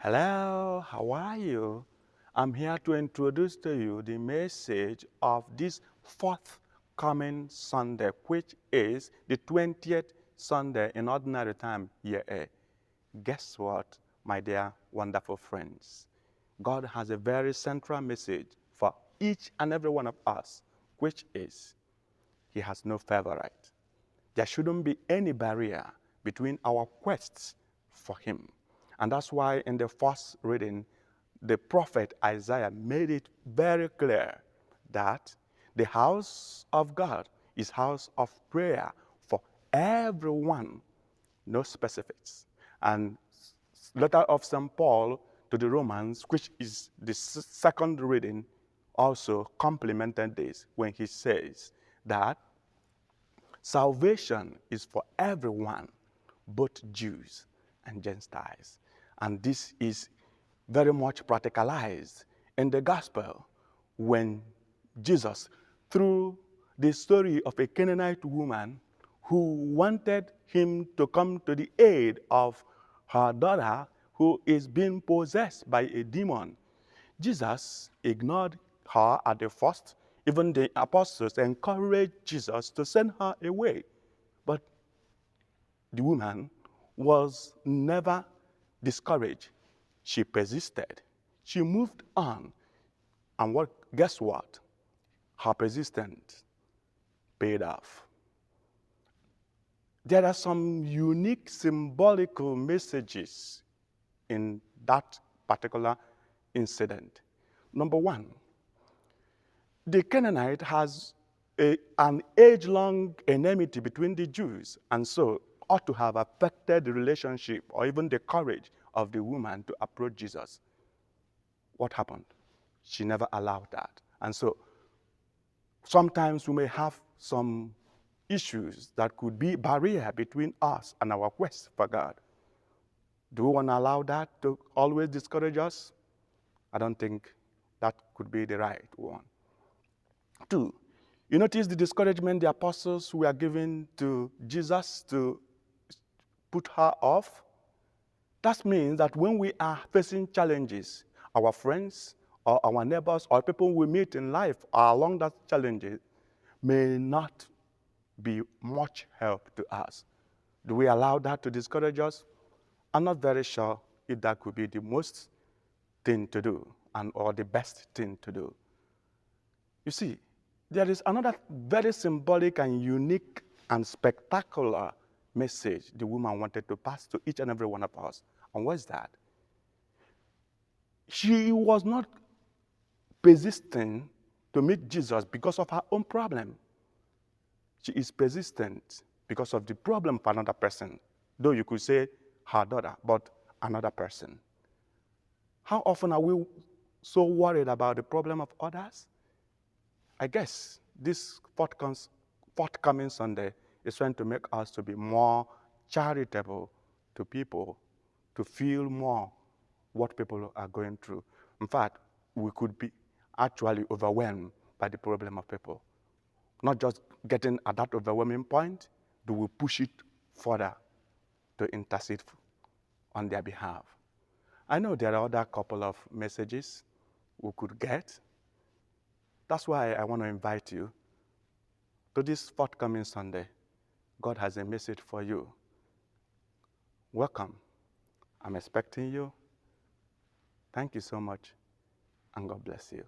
Hello, how are you? I'm here to introduce to you the message of this forthcoming Sunday, which is the 20th Sunday in ordinary time, year A. Guess what, my dear wonderful friends? God has a very central message for each and every one of us, which is He has no favorite. There shouldn't be any barrier between our quests for Him. And that's why in the first reading, the prophet Isaiah made it very clear that the house of God is house of prayer for everyone, no specifics. And letter of St. Paul to the Romans, which is the second reading, also complemented this when he says that salvation is for everyone, both Jews and Gentiles. And this is very much practicalized in the gospel when Jesus, through the story of a Canaanite woman who wanted him to come to the aid of her daughter who is being possessed by a demon, Jesus ignored her at the first. Even the apostles encouraged Jesus to send her away. But the woman was never discouraged. She persisted. She moved on. And guess what? Her persistence paid off. There are some unique symbolical messages in that particular incident. Number one, the Canaanite has an age-long enmity between the Jews, and so ought to have affected the relationship or even the courage of the woman to approach Jesus. What happened? She never allowed that. And so sometimes we may have some issues that could be barrier between us and our quest for God. Do we want to allow that to always discourage us? I don't think that could be the right one. Two, you notice the discouragement the apostles were giving to Jesus to put her off? That means that when we are facing challenges, our friends or our neighbors or people we meet in life are along that challenges may not be much help to us. Do we allow that to discourage us? I'm not very sure if that could be the most thing to do or the best thing to do. You see, there is another very symbolic and unique and spectacular message the woman wanted to pass to each and every one of us. And what's that? She was not persisting to meet Jesus because of her own problem. She is persistent because of the problem for another person, though you could say her daughter, but another person. How often are we so worried about the problem of others? I guess this forthcoming Sunday is trying to make us to be more charitable to people, to feel more what people are going through. In fact, we could be actually overwhelmed by the problem of people. Not just getting at that overwhelming point, but we push it further to intercede on their behalf. I know there are other couple of messages we could get. That's why I want to invite you to this forthcoming Sunday. God has a message for you. Welcome. I'm expecting you. Thank you so much, and God bless you.